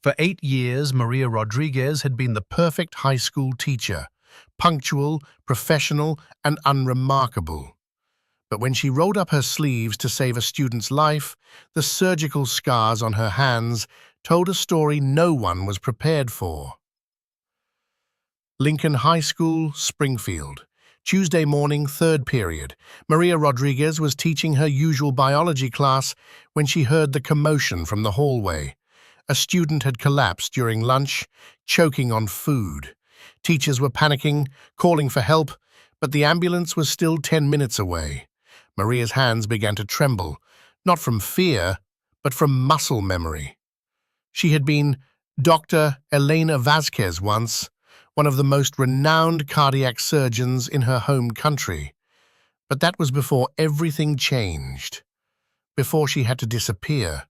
For 8 years, Maria Rodriguez had been the perfect high school teacher, punctual, professional, and unremarkable. But when she rolled up her sleeves to save a student's life, the surgical scars on her hands told a story no one was prepared for. Lincoln High School, Springfield. Tuesday morning, third period. Maria Rodriguez was teaching her usual biology class when she heard the commotion from the hallway. A student had collapsed during lunch, choking on food. Teachers were panicking, calling for help, but the ambulance was still 10 minutes away. Maria's hands began to tremble, not from fear, but from muscle memory. She had been Dr. Elena Vasquez once, one of the most renowned cardiac surgeons in her home country. But that was before everything changed. Before she had to disappear,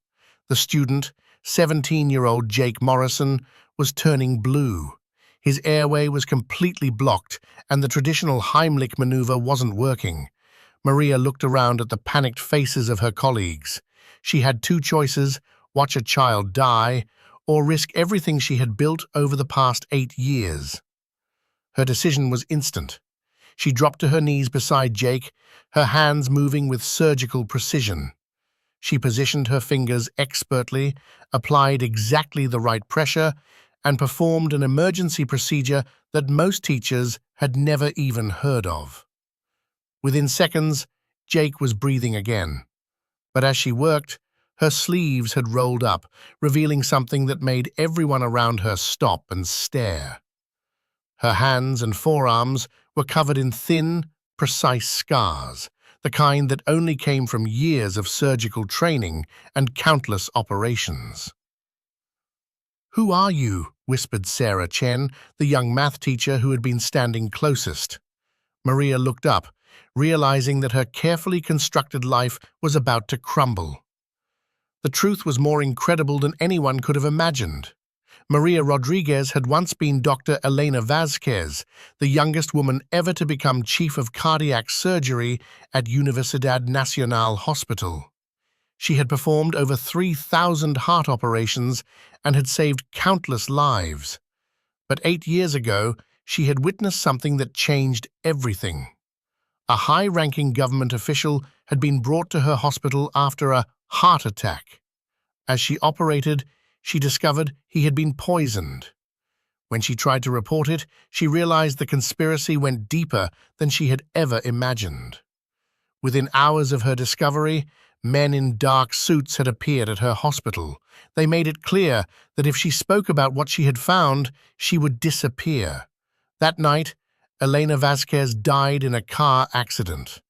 the student, 17-year-old Jake Morrison, was turning blue. His airway was completely blocked, and the traditional Heimlich maneuver wasn't working. Maria looked around at the panicked faces of her colleagues. She had two choices: watch a child die, or risk everything she had built over the past 8 years. Her decision was instant. She dropped to her knees beside Jake, her hands moving with surgical precision. She positioned her fingers expertly, applied exactly the right pressure, and performed an emergency procedure that most teachers had never even heard of. Within seconds, Jake was breathing again. But as she worked, her sleeves had rolled up, revealing something that made everyone around her stop and stare. Her hands and forearms were covered in thin, precise scars, the kind that only came from years of surgical training and countless operations. "Who are you?" whispered Sarah Chen, the young math teacher who had been standing closest. Maria looked up, realizing that her carefully constructed life was about to crumble. The truth was more incredible than anyone could have imagined. Maria Rodriguez had once been Dr. Elena Vasquez, the youngest woman ever to become chief of cardiac surgery at Universidad Nacional Hospital. She had performed over 3,000 heart operations and had saved countless lives. But 8 years ago, she had witnessed something that changed everything. A high-ranking government official had been brought to her hospital after a heart attack. As she operated, she discovered he had been poisoned. When she tried to report it, she realized the conspiracy went deeper than she had ever imagined. Within hours of her discovery, men in dark suits had appeared at her hospital. They made it clear that if she spoke about what she had found, she would disappear. That night, Elena Vasquez died in a car accident.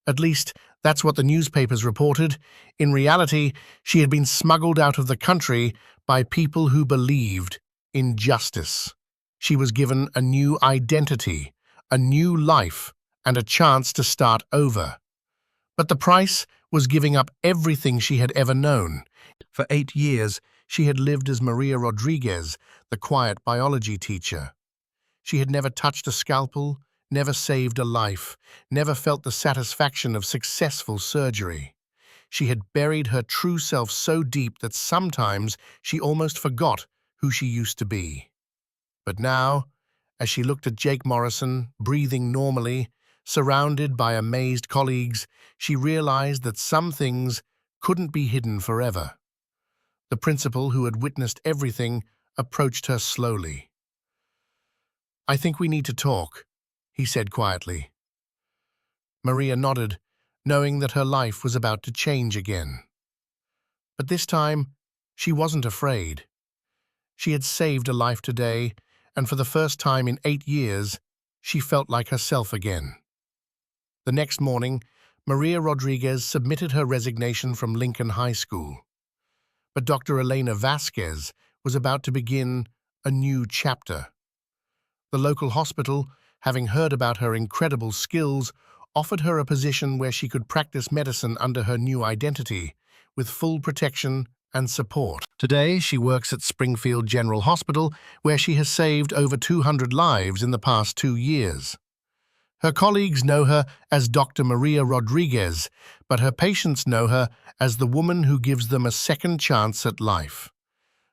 At least, that's what the newspapers reported. In reality, she had been smuggled out of the country by people who believed in justice. She was given a new identity, a new life, and a chance to start over. But the price was giving up everything she had ever known. For 8 years, she had lived as Maria Rodriguez, the quiet biology teacher. She had never touched a scalpel, never saved a life, never felt the satisfaction of successful surgery. She had buried her true self so deep that sometimes she almost forgot who she used to be. But now, as she looked at Jake Morrison, breathing normally, surrounded by amazed colleagues, she realized that some things couldn't be hidden forever. The principal, who had witnessed everything, approached her slowly. "I think we need to talk," he said quietly. Maria nodded, knowing that her life was about to change again. But this time, she wasn't afraid. She had saved a life today, and for the first time in 8 years, she felt like herself again. The next morning, Maria Rodriguez submitted her resignation from Lincoln High School. But Dr. Elena Vasquez was about to begin a new chapter. The local hospital, having heard about her incredible skills, offered her a position where she could practice medicine under her new identity, with full protection and support. Today, she works at Springfield General Hospital, where she has saved over 200 lives in the past 2 years. Her colleagues know her as Dr. Maria Rodriguez, but her patients know her as the woman who gives them a second chance at life.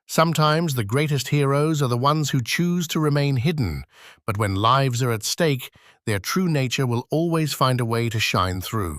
Sometimes the greatest heroes are the ones who choose to remain hidden, but when lives are at stake, their true nature will always find a way to shine through.